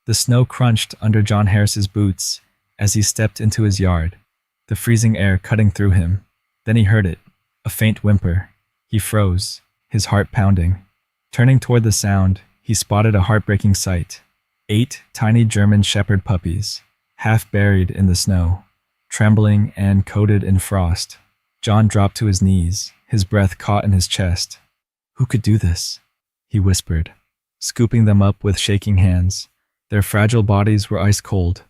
The snow crunched under John Harris's boots as he stepped into his yard, the freezing air cutting through him. Then he heard it, a faint whimper. He froze, his heart pounding. Turning toward the sound, he spotted a heartbreaking sight. 8 tiny German Shepherd puppies, half buried in the snow, trembling and coated in frost. John dropped to his knees, his breath caught in his chest. "Who could do this?" he whispered, scooping them up with shaking hands. Their fragile bodies were ice cold,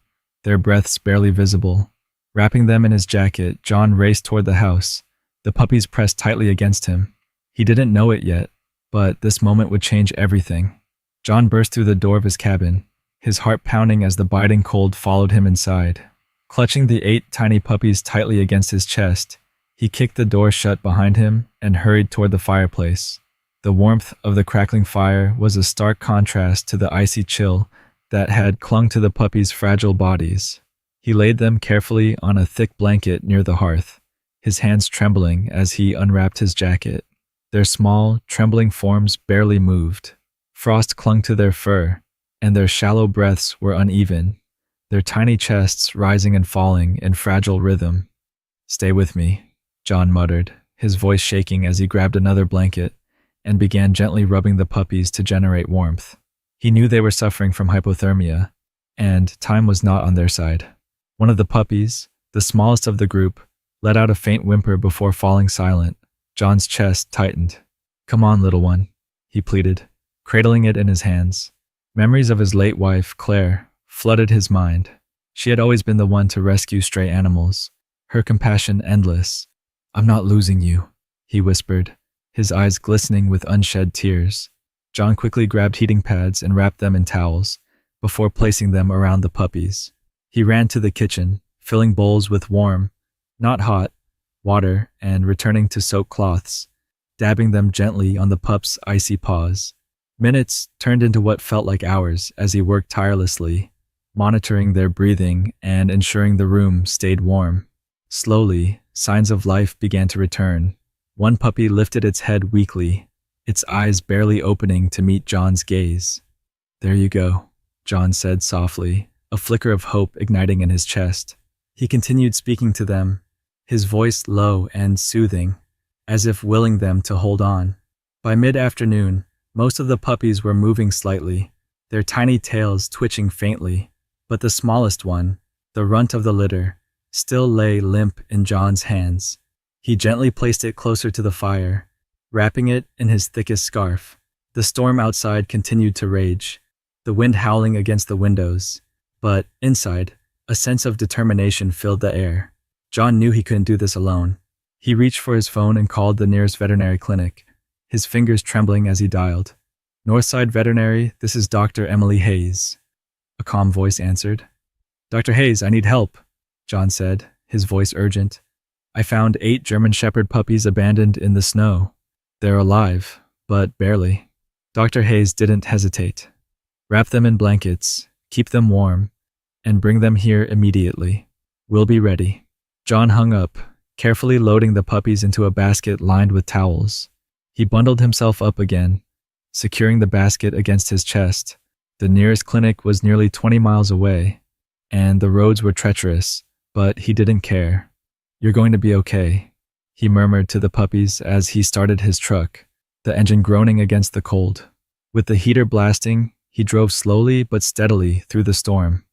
their breaths barely visible. Wrapping them in his jacket, John raced toward the house, the puppies pressed tightly against him. He didn't know it yet, but this moment would change everything. John burst through the door of his cabin, his heart pounding as the biting cold followed him inside. Clutching the 8 tiny puppies tightly against his chest, he kicked the door shut behind him and hurried toward the fireplace. The warmth of the crackling fire was a stark contrast to the icy chill that had clung to the puppies' fragile bodies. He laid them carefully on a thick blanket near the hearth, his hands trembling as he unwrapped his jacket. Their small, trembling forms barely moved. Frost clung to their fur, and their shallow breaths were uneven, their tiny chests rising and falling in fragile rhythm. "Stay with me," John muttered, his voice shaking as he grabbed another blanket and began gently rubbing the puppies to generate warmth. He knew they were suffering from hypothermia, and time was not on their side. One of the puppies, the smallest of the group, let out a faint whimper before falling silent. John's chest tightened. "Come on, little one," he pleaded, cradling it in his hands. Memories of his late wife, Claire, flooded his mind. She had always been the one to rescue stray animals, her compassion endless. "I'm not losing you," he whispered, his eyes glistening with unshed tears. John quickly grabbed heating pads and wrapped them in towels, before placing them around the puppies. He ran to the kitchen, filling bowls with warm, not hot, water and returning to soaked cloths, dabbing them gently on the pups' icy paws. Minutes turned into what felt like hours as he worked tirelessly, monitoring their breathing and ensuring the room stayed warm. Slowly, signs of life began to return. One puppy lifted its head weakly, its eyes barely opening to meet John's gaze. "There you go," John said softly, a flicker of hope igniting in his chest. He continued speaking to them, his voice low and soothing, as if willing them to hold on. By mid-afternoon, most of the puppies were moving slightly, their tiny tails twitching faintly, but the smallest one, the runt of the litter, still lay limp in John's hands. He gently placed it closer to the fire, wrapping it in his thickest scarf. The storm outside continued to rage, the wind howling against the windows, but inside, a sense of determination filled the air. John knew he couldn't do this alone. He reached for his phone and called the nearest veterinary clinic, his fingers trembling as he dialed. "Northside Veterinary, this is Dr. Emily Hayes," a calm voice answered. "Dr. Hayes, I need help," John said, his voice urgent. "I found 8 German Shepherd puppies abandoned in the snow. They're alive, but barely." Dr. Hayes didn't hesitate. "Wrap them in blankets, keep them warm, and bring them here immediately. We'll be ready." John hung up, carefully loading the puppies into a basket lined with towels. He bundled himself up again, securing the basket against his chest. The nearest clinic was nearly 20 miles away, and the roads were treacherous, but he didn't care. "You're going to be okay," he murmured to the puppies as he started his truck, the engine groaning against the cold. With the heater blasting, he drove slowly but steadily through the storm,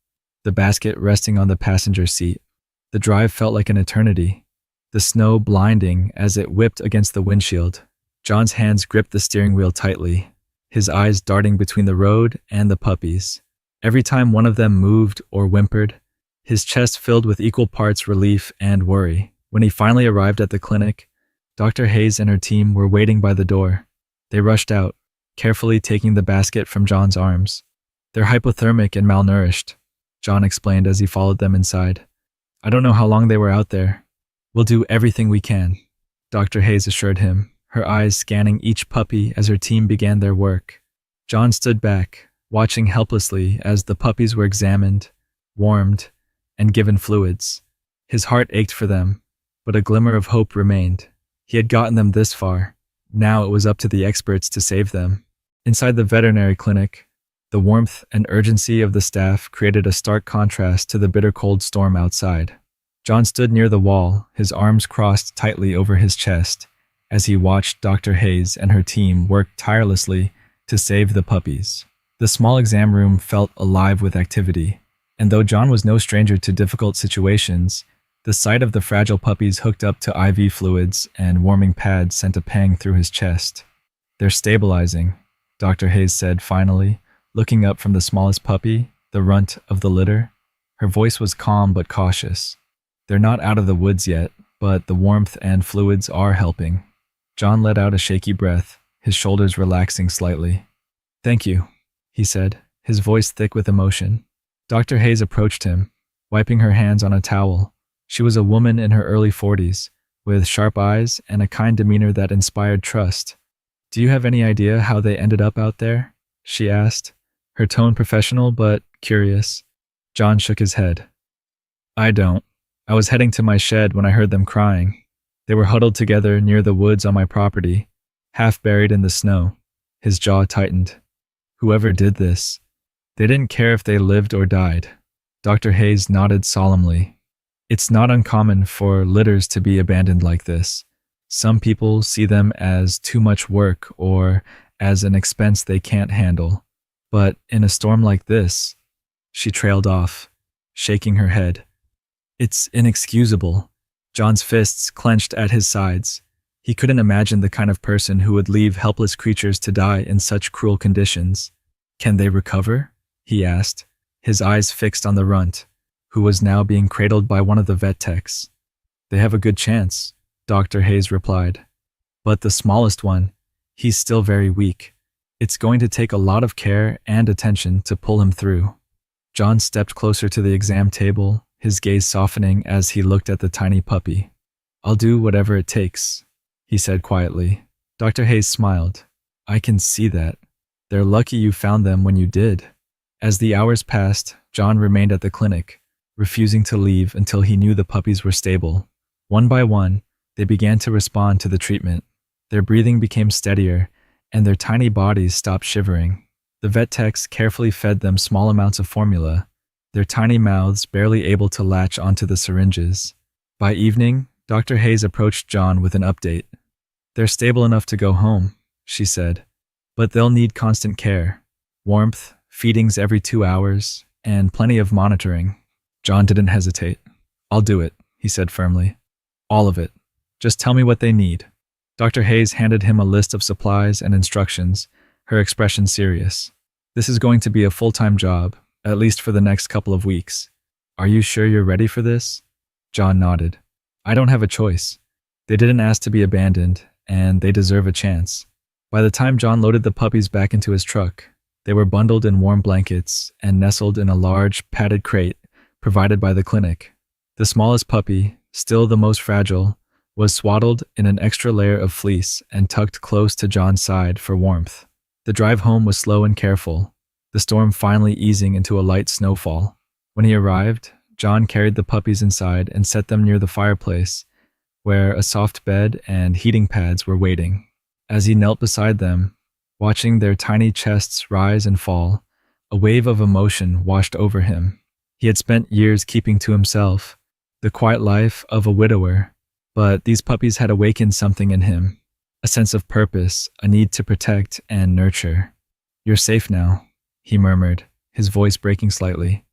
the basket resting on the passenger seat. The drive felt like an eternity, the snow blinding as it whipped against the windshield. John's hands gripped the steering wheel tightly, his eyes darting between the road and the puppies. Every time one of them moved or whimpered, his chest filled with equal parts relief and worry. When he finally arrived at the clinic, Dr. Hayes and her team were waiting by the door. They rushed out, carefully taking the basket from John's arms. "They're hypothermic and malnourished," John explained as he followed them inside. "I don't know how long they were out there. We'll do everything we can," Dr. Hayes assured him, her eyes scanning each puppy as her team began their work. John stood back, watching helplessly as the puppies were examined, warmed, and given fluids. His heart ached for them, but a glimmer of hope remained. He had gotten them this far. Now it was up to the experts to save them. Inside the veterinary clinic, The warmth and urgency of the staff created a stark contrast to the bitter cold storm outside. John stood near the wall, his arms crossed tightly over his chest, as he watched Dr. Hayes and her team work tirelessly to save the puppies. The small exam room felt alive with activity, and though John was no stranger to difficult situations, the sight of the fragile puppies hooked up to IV fluids and warming pads sent a pang through his chest. "They're stabilizing," Dr. Hayes said finally, looking up from the smallest puppy, the runt of the litter. Her voice was calm but cautious. "They're not out of the woods yet, but the warmth and fluids are helping." John let out a shaky breath, his shoulders relaxing slightly. "Thank you," he said, his voice thick with emotion. Dr. Hayes approached him, wiping her hands on a towel. She was a woman in her early 40s, with sharp eyes and a kind demeanor that inspired trust. "Do you have any idea how they ended up out there?" she asked, her tone professional but curious. John shook his head. "I don't. I was heading to my shed when I heard them crying. They were huddled together near the woods on my property, half buried in the snow." His jaw tightened. "Whoever did this, they didn't care if they lived or died." Dr. Hayes nodded solemnly. "It's not uncommon for litters to be abandoned like this. Some people see them as too much work or as an expense they can't handle. But in a storm like this," she trailed off, shaking her head, "it's inexcusable." John's fists clenched at his sides. He couldn't imagine the kind of person who would leave helpless creatures to die in such cruel conditions. "Can they recover?" he asked, his eyes fixed on the runt, who was now being cradled by one of the vet techs. "They have a good chance," Dr. Hayes replied. "But the smallest one, he's still very weak. It's going to take a lot of care and attention to pull him through." John stepped closer to the exam table, his gaze softening as he looked at the tiny puppy. "I'll do whatever it takes," he said quietly. Dr. Hayes smiled. "I can see that. They're lucky you found them when you did." As the hours passed, John remained at the clinic, refusing to leave until he knew the puppies were stable. One by one, they began to respond to the treatment. Their breathing became steadier, and their tiny bodies stopped shivering. The vet techs carefully fed them small amounts of formula, their tiny mouths barely able to latch onto the syringes. By evening, Dr. Hayes approached John with an update. "They're stable enough to go home," she said, "but they'll need constant care. Warmth, feedings every 2 hours, and plenty of monitoring." John didn't hesitate. "I'll do it," he said firmly. "All of it. Just tell me what they need." Dr. Hayes handed him a list of supplies and instructions, her expression serious. "This is going to be a full-time job, at least for the next couple of weeks. Are you sure you're ready for this?" John nodded. "I don't have a choice. They didn't ask to be abandoned, and they deserve a chance." By the time John loaded the puppies back into his truck, they were bundled in warm blankets and nestled in a large, padded crate provided by the clinic. The smallest puppy, still the most fragile, was swaddled in an extra layer of fleece and tucked close to John's side for warmth. The drive home was slow and careful, the storm finally easing into a light snowfall. When he arrived, John carried the puppies inside and set them near the fireplace, where a soft bed and heating pads were waiting. As he knelt beside them, watching their tiny chests rise and fall, a wave of emotion washed over him. He had spent years keeping to himself, the quiet life of a widower, but these puppies had awakened something in him, a sense of purpose, a need to protect and nurture. "You're safe now," he murmured, his voice breaking slightly.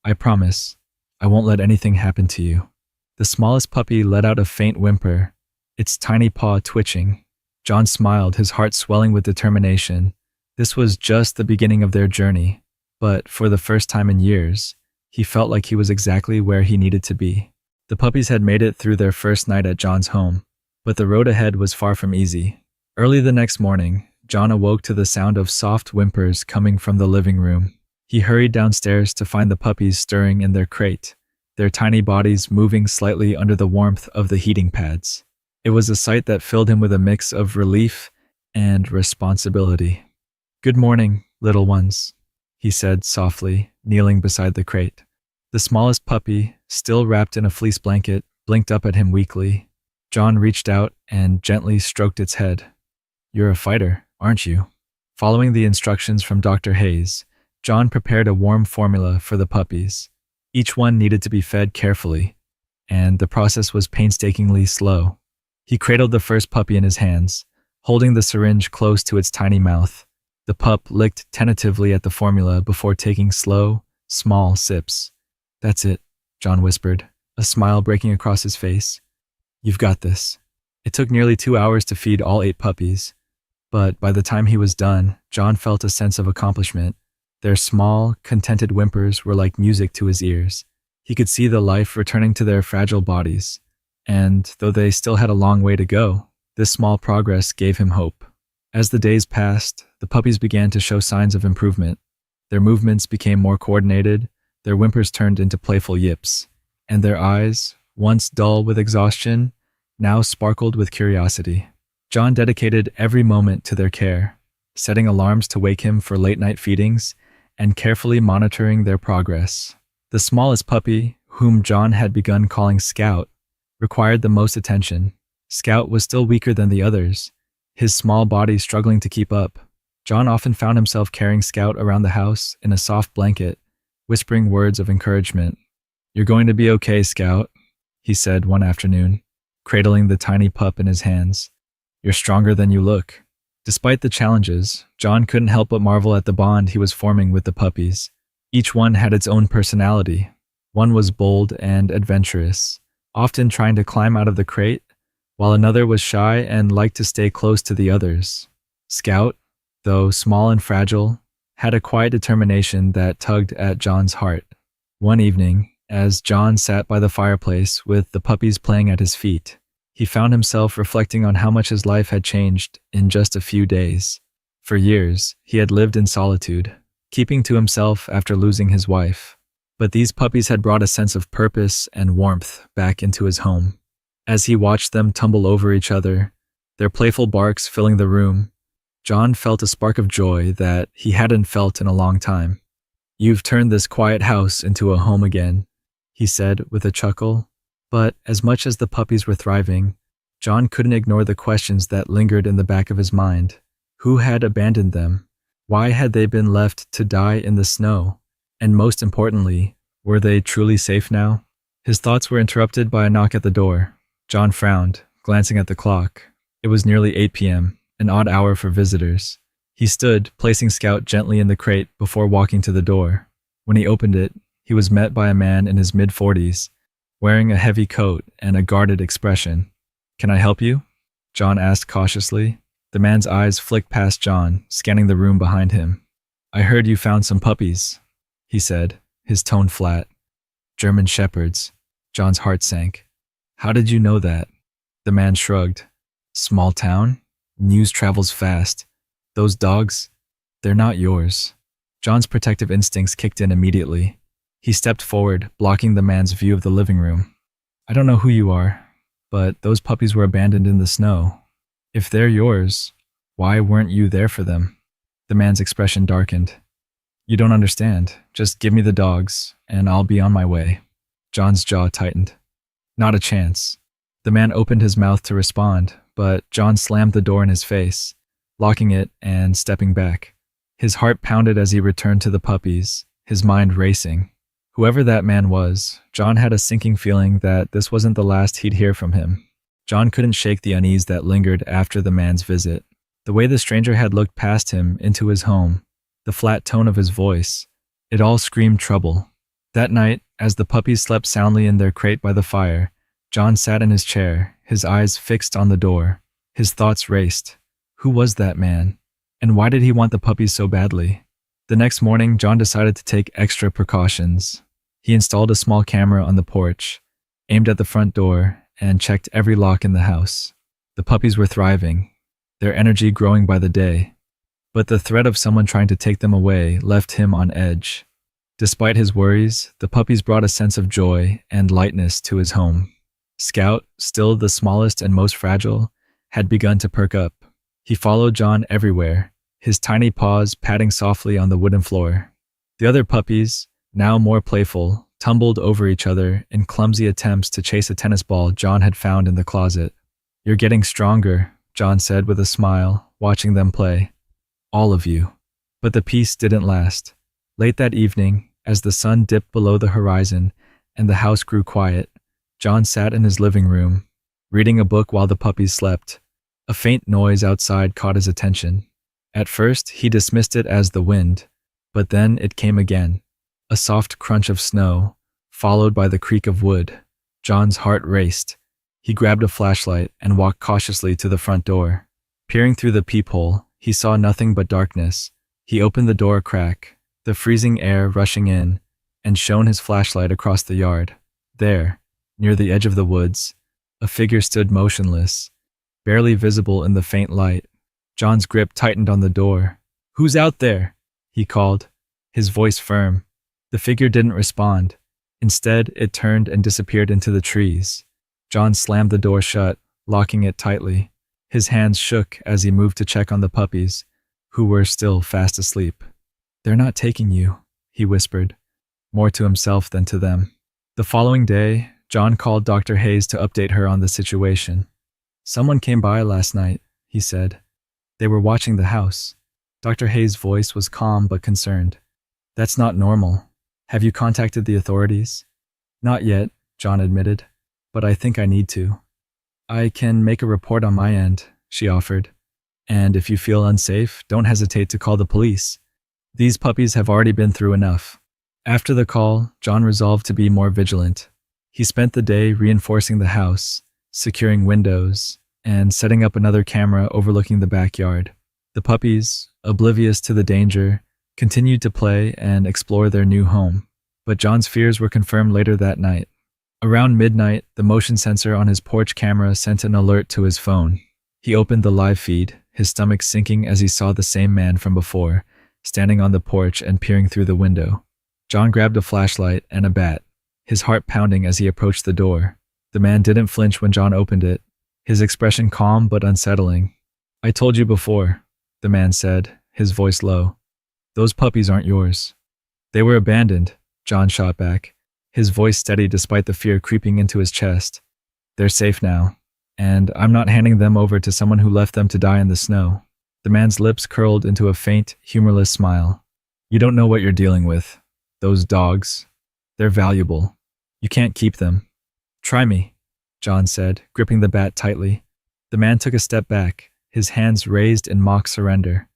"I promise, I won't let anything happen to you." The smallest puppy let out a faint whimper, its tiny paw twitching. John smiled, his heart swelling with determination. This was just the beginning of their journey, but for the first time in years, he felt like he was exactly where he needed to be. The puppies had made it through their first night at John's home, but the road ahead was far from easy. Early the next morning, John awoke to the sound of soft whimpers coming from the living room. He hurried downstairs to find the puppies stirring in their crate, their tiny bodies moving slightly under the warmth of the heating pads. It was a sight that filled him with a mix of relief and responsibility. "Good morning, little ones," he said softly, kneeling beside the crate. The smallest puppy, still wrapped in a fleece blanket, blinked up at him weakly. John reached out and gently stroked its head. "You're a fighter, aren't you?" Following the instructions from Dr. Hayes, John prepared a warm formula for the puppies. Each one needed to be fed carefully, and the process was painstakingly slow. He cradled the first puppy in his hands, holding the syringe close to its tiny mouth. The pup licked tentatively at the formula before taking slow, small sips. "That's it," John whispered, a smile breaking across his face. "You've got this." It took nearly 2 hours to feed all 8 puppies, but by the time he was done, John felt a sense of accomplishment. Their small, contented whimpers were like music to his ears. He could see the life returning to their fragile bodies, and though they still had a long way to go, this small progress gave him hope. As the days passed, the puppies began to show signs of improvement. Their movements became more coordinated, their whimpers turned into playful yips, and their eyes, once dull with exhaustion, now sparkled with curiosity. John dedicated every moment to their care, setting alarms to wake him for late-night feedings and carefully monitoring their progress. The smallest puppy, whom John had begun calling Scout, required the most attention. Scout was still weaker than the others, his small body struggling to keep up. John often found himself carrying Scout around the house in a soft blanket, whispering words of encouragement. "You're going to be okay, Scout," he said one afternoon, cradling the tiny pup in his hands. "You're stronger than you look." Despite the challenges, John couldn't help but marvel at the bond he was forming with the puppies. Each one had its own personality. One was bold and adventurous, often trying to climb out of the crate, while another was shy and liked to stay close to the others. Scout, though small and fragile, had a quiet determination that tugged at John's heart. One evening, as John sat by the fireplace with the puppies playing at his feet, he found himself reflecting on how much his life had changed in just a few days. For years, he had lived in solitude, keeping to himself after losing his wife. But these puppies had brought a sense of purpose and warmth back into his home. As he watched them tumble over each other, their playful barks filling the room, John felt a spark of joy that he hadn't felt in a long time. "You've turned this quiet house into a home again," he said with a chuckle. But as much as the puppies were thriving, John couldn't ignore the questions that lingered in the back of his mind. Who had abandoned them? Why had they been left to die in the snow? And most importantly, were they truly safe now? His thoughts were interrupted by a knock at the door. John frowned, glancing at the clock. It was nearly 8 p.m., an odd hour for visitors. He stood, placing Scout gently in the crate before walking to the door. When he opened it, he was met by a man in his mid-40s, wearing a heavy coat and a guarded expression. "Can I help you?" John asked cautiously. The man's eyes flicked past John, scanning the room behind him. "I heard you found some puppies," he said, his tone flat. "German shepherds." John's heart sank. "How did you know that?" The man shrugged. "Small town? News travels fast. Those dogs, they're not yours." John's protective instincts kicked in immediately. He stepped forward, blocking the man's view of the living room. "I don't know who you are, but those puppies were abandoned in the snow. If they're yours, why weren't you there for them?" The man's expression darkened. "You don't understand. Just give me the dogs, and I'll be on my way." John's jaw tightened. "Not a chance." The man opened his mouth to respond, but John slammed the door in his face, locking it and stepping back. His heart pounded as he returned to the puppies, his mind racing. Whoever that man was, John had a sinking feeling that this wasn't the last he'd hear from him. John couldn't shake the unease that lingered after the man's visit. The way the stranger had looked past him into his home, the flat tone of his voice, it all screamed trouble. That night, as the puppies slept soundly in their crate by the fire, John sat in his chair, his eyes fixed on the door. His thoughts raced. Who was that man? And why did he want the puppies so badly? The next morning, John decided to take extra precautions. He installed a small camera on the porch, aimed at the front door, and checked every lock in the house. The puppies were thriving, their energy growing by the day. But the threat of someone trying to take them away left him on edge. Despite his worries, the puppies brought a sense of joy and lightness to his home. Scout, still the smallest and most fragile, had begun to perk up. He followed John everywhere, his tiny paws patting softly on the wooden floor. The other puppies, now more playful, tumbled over each other in clumsy attempts to chase a tennis ball John had found in the closet. "You're getting stronger," John said with a smile, watching them play. "All of you." But the peace didn't last. Late that evening, as the sun dipped below the horizon and the house grew quiet, John sat in his living room, reading a book while the puppies slept. A faint noise outside caught his attention. At first, he dismissed it as the wind, but then it came again. A soft crunch of snow, followed by the creak of wood. John's heart raced. He grabbed a flashlight and walked cautiously to the front door. Peering through the peephole, he saw nothing but darkness. He opened the door a crack, the freezing air rushing in, and shone his flashlight across the yard. There, near the edge of the woods, a figure stood motionless, barely visible in the faint light. John's grip tightened on the door. "Who's out there?" he called, his voice firm. The figure didn't respond. Instead, it turned and disappeared into the trees. John slammed the door shut, locking it tightly. His hands shook as he moved to check on the puppies, who were still fast asleep. "They're not taking you," he whispered, more to himself than to them. The following day, John called Dr. Hayes to update her on the situation. "Someone came by last night," he said. "They were watching the house." Dr. Hayes' voice was calm but concerned. "That's not normal. Have you contacted the authorities?" "Not yet," John admitted, "but I think I need to." "I can make a report on my end," she offered. "And if you feel unsafe, don't hesitate to call the police. These puppies have already been through enough." After the call, John resolved to be more vigilant. He spent the day reinforcing the house, securing windows, and setting up another camera overlooking the backyard. The puppies, oblivious to the danger, continued to play and explore their new home. But John's fears were confirmed later that night. Around midnight, the motion sensor on his porch camera sent an alert to his phone. He opened the live feed, his stomach sinking as he saw the same man from before, standing on the porch and peering through the window. John grabbed a flashlight and a bat, his heart pounding as he approached the door. The man didn't flinch when John opened it, his expression calm but unsettling. "I told you before," the man said, his voice low. "Those puppies aren't yours." "They were abandoned," John shot back, his voice steady despite the fear creeping into his chest. "They're safe now, and I'm not handing them over to someone who left them to die in the snow." The man's lips curled into a faint, humorless smile. "You don't know what you're dealing with. Those dogs. They're valuable. You can't keep them." "Try me," John said, gripping the bat tightly. The man took a step back, his hands raised in mock surrender.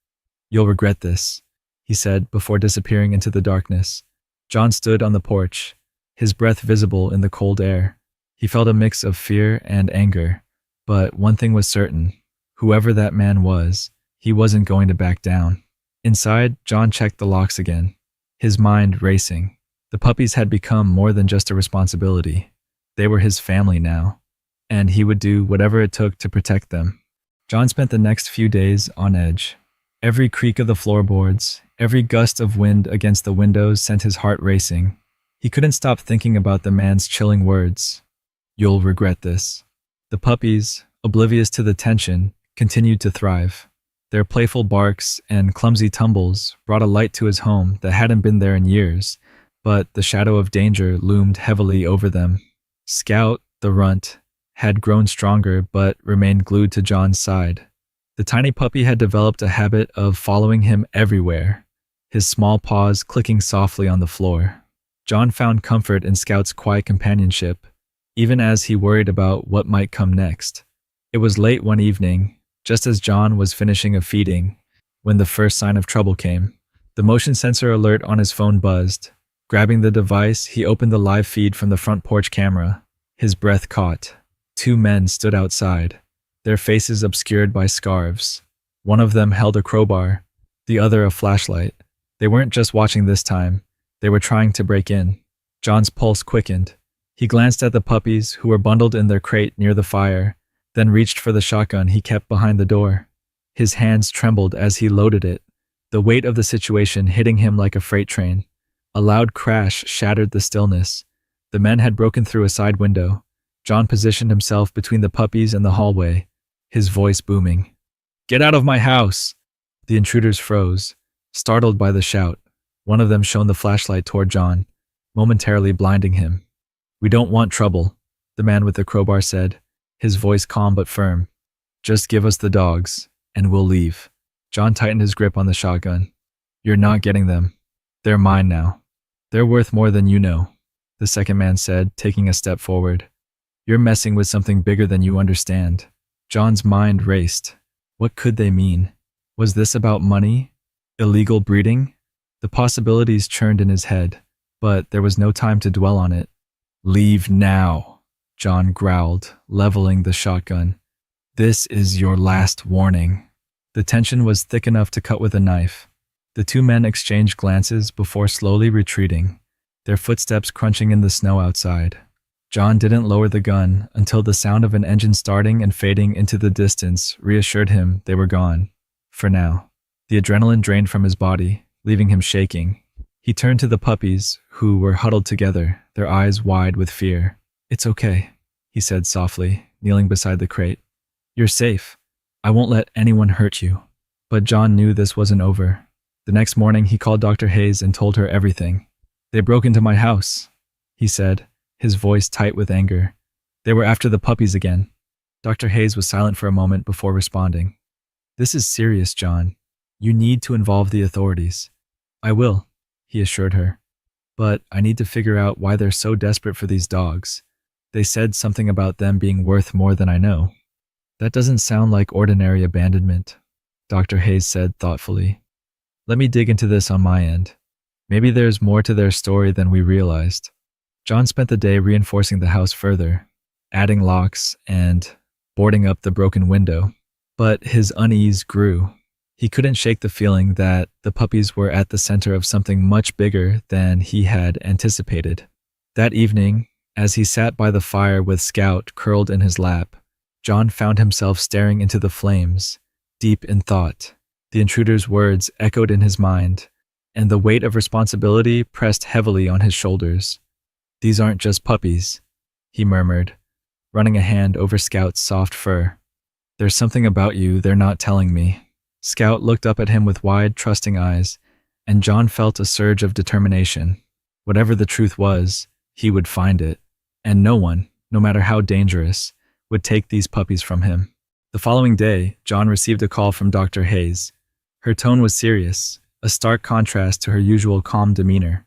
"You'll regret this," he said before disappearing into the darkness. John stood on the porch, his breath visible in the cold air. He felt a mix of fear and anger, but one thing was certain. Whoever that man was, he wasn't going to back down. Inside, John checked the locks again, his mind racing. The puppies had become more than just a responsibility. They were his family now, and he would do whatever it took to protect them. John spent the next few days on edge. Every creak of the floorboards, every gust of wind against the windows sent his heart racing. He couldn't stop thinking about the man's chilling words. "You'll regret this." The puppies, oblivious to the tension, continued to thrive. Their playful barks and clumsy tumbles brought a light to his home that hadn't been there in years, but the shadow of danger loomed heavily over them. Scout, the runt, had grown stronger but remained glued to John's side. The tiny puppy had developed a habit of following him everywhere, his small paws clicking softly on the floor. John found comfort in Scout's quiet companionship, even as he worried about what might come next. It was late one evening, just as John was finishing a feeding, when the first sign of trouble came. The motion sensor alert on his phone buzzed. Grabbing the device, he opened the live feed from the front porch camera. His breath caught. 2 men stood outside, their faces obscured by scarves. One of them held a crowbar, the other a flashlight. They weren't just watching this time, they were trying to break in. John's pulse quickened. He glanced at the puppies who were bundled in their crate near the fire, then reached for the shotgun he kept behind the door. His hands trembled as he loaded it, the weight of the situation hitting him like a freight train. A loud crash shattered the stillness. The men had broken through a side window. John positioned himself between the puppies and the hallway, his voice booming. "Get out of my house!" The intruders froze, startled by the shout. One of them shone the flashlight toward John, momentarily blinding him. "We don't want trouble," the man with the crowbar said, his voice calm but firm. "Just give us the dogs, and we'll leave." John tightened his grip on the shotgun. "You're not getting them. They're mine now. They're worth more than you know, the second man said, taking a step forward. You're messing with something bigger than you understand. John's mind raced. What could they mean? Was this about money? Illegal breeding? The possibilities churned in his head, but there was no time to dwell on it. Leave now, John growled, leveling the shotgun. This is your last warning. The tension was thick enough to cut with a knife. The two men exchanged glances before slowly retreating, their footsteps crunching in the snow outside. John didn't lower the gun until the sound of an engine starting and fading into the distance reassured him they were gone. For now. The adrenaline drained from his body, leaving him shaking. He turned to the puppies, who were huddled together, their eyes wide with fear. It's okay, he said softly, kneeling beside the crate. You're safe. I won't let anyone hurt you. But John knew this wasn't over. The next morning, he called Dr. Hayes and told her everything. They broke into my house, he said, his voice tight with anger. They were after the puppies again. Dr. Hayes was silent for a moment before responding. This is serious, John. You need to involve the authorities. I will, he assured her. But I need to figure out why they're so desperate for these dogs. They said something about them being worth more than I know. That doesn't sound like ordinary abandonment, Dr. Hayes said thoughtfully. Let me dig into this on my end. Maybe there's more to their story than we realized. John spent the day reinforcing the house further, adding locks and boarding up the broken window. But his unease grew. He couldn't shake the feeling that the puppies were at the center of something much bigger than he had anticipated. That evening, as he sat by the fire with Scout curled in his lap, John found himself staring into the flames, deep in thought. The intruder's words echoed in his mind, and the weight of responsibility pressed heavily on his shoulders. These aren't just puppies, he murmured, running a hand over Scout's soft fur. There's something about you they're not telling me. Scout looked up at him with wide, trusting eyes, and John felt a surge of determination. Whatever the truth was, he would find it, and no one, no matter how dangerous, would take these puppies from him. The following day, John received a call from Dr. Hayes. Her tone was serious, a stark contrast to her usual calm demeanor.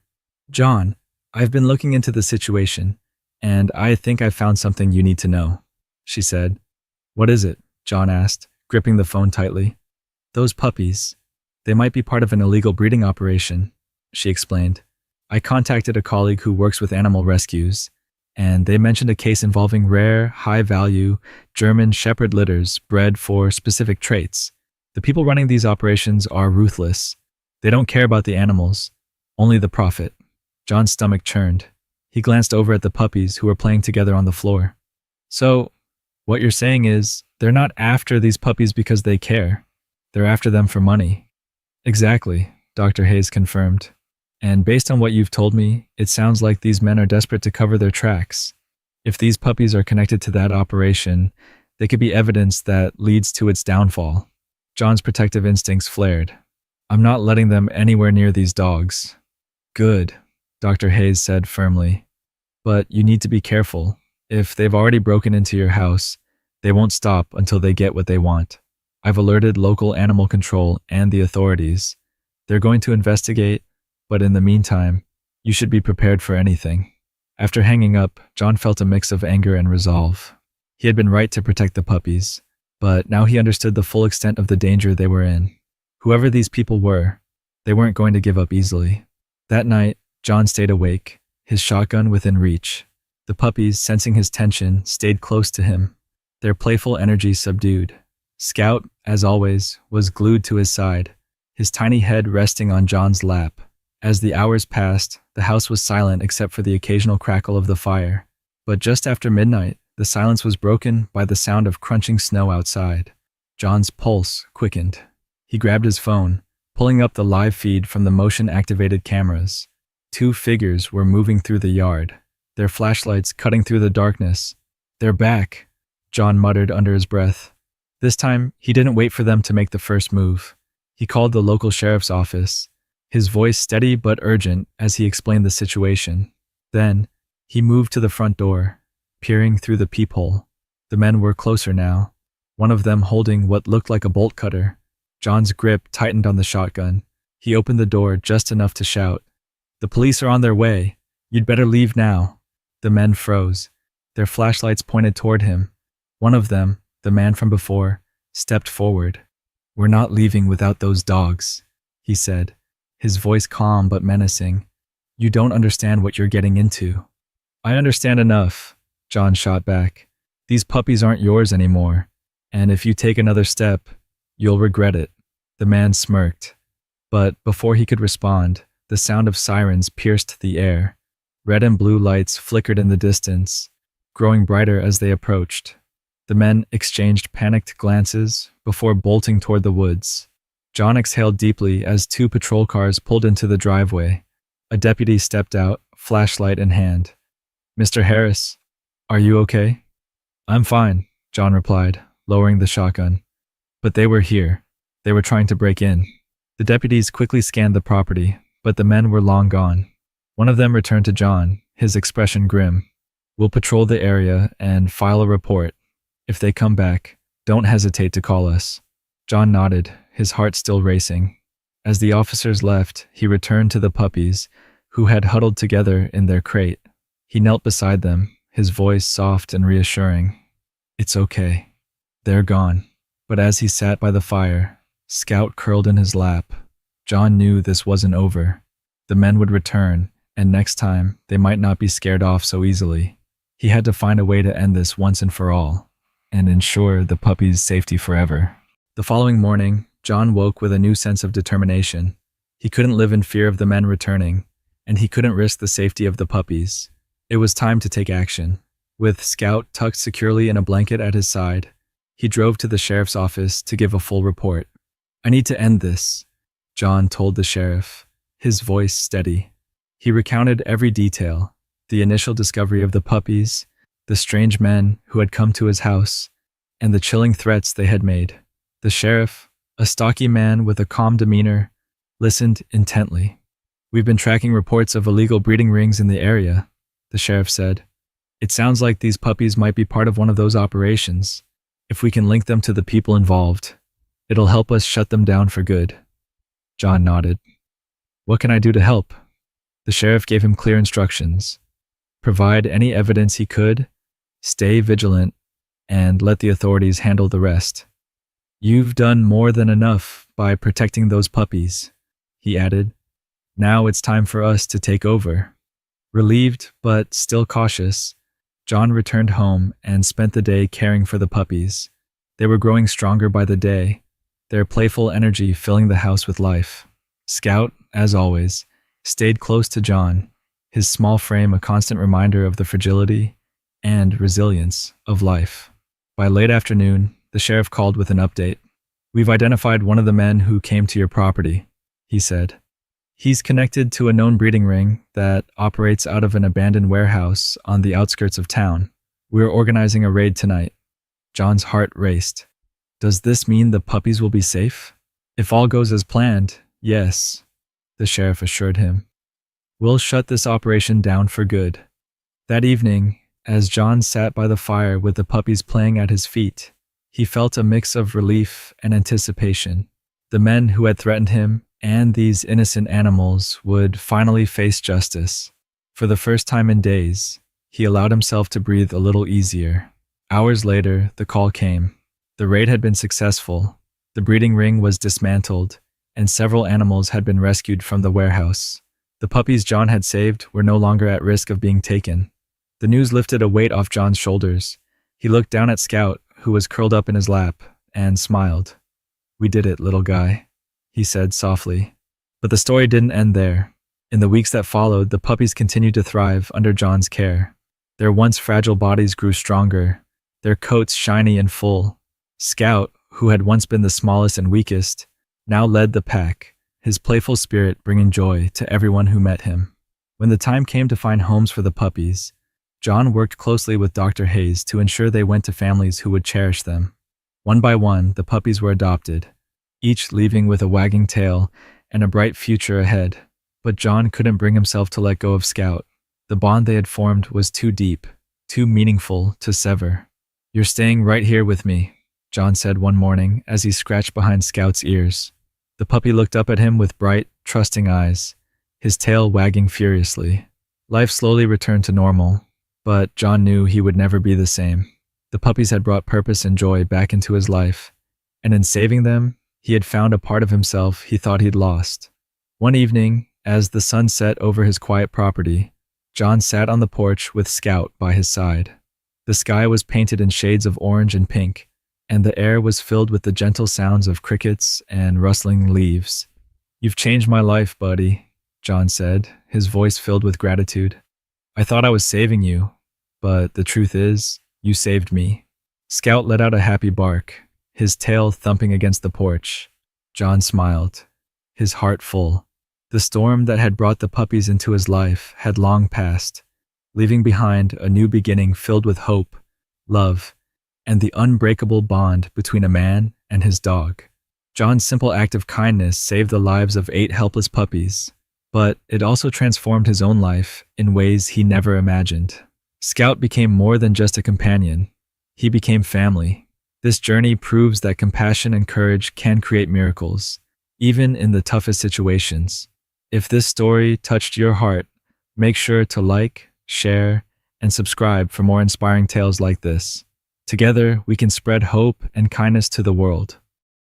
John, I've been looking into the situation, and I think I've found something you need to know, she said. What is it? John asked, gripping the phone tightly. Those puppies. They might be part of an illegal breeding operation, she explained. I contacted a colleague who works with animal rescues, and they mentioned a case involving rare, high-value German Shepherd litters bred for specific traits. The people running these operations are ruthless. They don't care about the animals, only the profit. John's stomach churned. He glanced over at the puppies who were playing together on the floor. So, what you're saying is, they're not after these puppies because they care. They're after them for money. Exactly, Dr. Hayes confirmed. And based on what you've told me, it sounds like these men are desperate to cover their tracks. If these puppies are connected to that operation, they could be evidence that leads to its downfall. John's protective instincts flared. I'm not letting them anywhere near these dogs. Good, Dr. Hayes said firmly. But you need to be careful. If they've already broken into your house, they won't stop until they get what they want. I've alerted local animal control and the authorities. They're going to investigate, but in the meantime, you should be prepared for anything. After hanging up, John felt a mix of anger and resolve. He had been right to protect the puppies, but now he understood the full extent of the danger they were in. Whoever these people were, they weren't going to give up easily. That night, John stayed awake, his shotgun within reach. The puppies, sensing his tension, stayed close to him, their playful energy subdued. Scout, as always, was glued to his side, his tiny head resting on John's lap. As the hours passed, the house was silent except for the occasional crackle of the fire. But just after midnight, the silence was broken by the sound of crunching snow outside. John's pulse quickened. He grabbed his phone, pulling up the live feed from the motion-activated cameras. Two figures were moving through the yard, their flashlights cutting through the darkness. They're back, John muttered under his breath. This time, he didn't wait for them to make the first move. He called the local sheriff's office, his voice steady but urgent as he explained the situation. Then, he moved to the front door, peering through the peephole. The men were closer now, one of them holding what looked like a bolt cutter. John's grip tightened on the shotgun. He opened the door just enough to shout, The police are on their way. You'd better leave now. The men froze. Their flashlights pointed toward him. One of them, the man from before, stepped forward. We're not leaving without those dogs, he said, his voice calm but menacing. You don't understand what you're getting into. I understand enough, John shot back. These puppies aren't yours anymore, and if you take another step, you'll regret it. The man smirked. But before he could respond, the sound of sirens pierced the air. Red and blue lights flickered in the distance, growing brighter as they approached. The men exchanged panicked glances before bolting toward the woods. John exhaled deeply as two patrol cars pulled into the driveway. A deputy stepped out, flashlight in hand. Mr. Harris, are you okay? I'm fine, John replied, lowering the shotgun. But they were here. They were trying to break in. The deputies quickly scanned the property, but the men were long gone. One of them returned to John, his expression grim. We'll patrol the area and file a report. If they come back, don't hesitate to call us. John nodded, his heart still racing. As the officers left, he returned to the puppies, who had huddled together in their crate. He knelt beside them, his voice soft and reassuring. It's okay. They're gone. But as he sat by the fire, Scout curled in his lap. John knew this wasn't over. The men would return, and next time, they might not be scared off so easily. He had to find a way to end this once and for all, and ensure the puppies' safety forever. The following morning, John woke with a new sense of determination. He couldn't live in fear of the men returning, and he couldn't risk the safety of the puppies. It was time to take action. With Scout tucked securely in a blanket at his side, he drove to the sheriff's office to give a full report. I need to end this, John told the sheriff, his voice steady. He recounted every detail, the initial discovery of the puppies, the strange men who had come to his house, and the chilling threats they had made. The sheriff, a stocky man with a calm demeanor, listened intently. We've been tracking reports of illegal breeding rings in the area, the sheriff said. It sounds like these puppies might be part of one of those operations. If we can link them to the people involved, it'll help us shut them down for good. John nodded. What can I do to help? The sheriff gave him clear instructions. Provide any evidence he could, stay vigilant, and let the authorities handle the rest. You've done more than enough by protecting those puppies, he added. Now it's time for us to take over. Relieved, but still cautious, John returned home and spent the day caring for the puppies. They were growing stronger by the day, their playful energy filling the house with life. Scout, as always, stayed close to John, his small frame a constant reminder of the fragility and resilience of life. By late afternoon, the sheriff called with an update. We've identified one of the men who came to your property, he said. He's connected to a known breeding ring that operates out of an abandoned warehouse on the outskirts of town. We're organizing a raid tonight. John's heart raced. Does this mean the puppies will be safe? If all goes as planned, yes, the sheriff assured him. We'll shut this operation down for good. That evening, as John sat by the fire with the puppies playing at his feet, he felt a mix of relief and anticipation. The men who had threatened him and these innocent animals would finally face justice. For the first time in days, he allowed himself to breathe a little easier. Hours later, the call came. The raid had been successful, the breeding ring was dismantled, and several animals had been rescued from the warehouse. The puppies John had saved were no longer at risk of being taken. The news lifted a weight off John's shoulders. He looked down at Scout, who was curled up in his lap, and smiled. We did it, little guy, he said softly. But the story didn't end there. In the weeks that followed, the puppies continued to thrive under John's care. Their once fragile bodies grew stronger, their coats shiny and full. Scout, who had once been the smallest and weakest, now led the pack, his playful spirit bringing joy to everyone who met him. When the time came to find homes for the puppies, John worked closely with Dr. Hayes to ensure they went to families who would cherish them. One by one, the puppies were adopted, each leaving with a wagging tail and a bright future ahead. But John couldn't bring himself to let go of Scout. The bond they had formed was too deep, too meaningful to sever. You're staying right here with me, John said one morning as he scratched behind Scout's ears. The puppy looked up at him with bright, trusting eyes. his tail wagging furiously. Life slowly returned to normal, but John knew he would never be the same. The puppies had brought purpose and joy back into his life, and in saving them, he had found a part of himself he thought he'd lost. One evening, as the sun set over his quiet property, John sat on the porch with Scout by his side. The sky was painted in shades of orange and pink, and the air was filled with the gentle sounds of crickets and rustling leaves. "You've changed my life, buddy," John said, his voice filled with gratitude. "I thought I was saving you, but the truth is, you saved me." Scout let out a happy bark, his tail thumping against the porch. John smiled, his heart full. The storm that had brought the puppies into his life had long passed, leaving behind a new beginning filled with hope, love, and the unbreakable bond between a man and his dog. John's simple act of kindness saved the lives of 8 helpless puppies, but it also transformed his own life in ways he never imagined. Scout became more than just a companion. He became family. This journey proves that compassion and courage can create miracles, even in the toughest situations. If this story touched your heart, make sure to like, share, and subscribe for more inspiring tales like this. Together, we can spread hope and kindness to the world.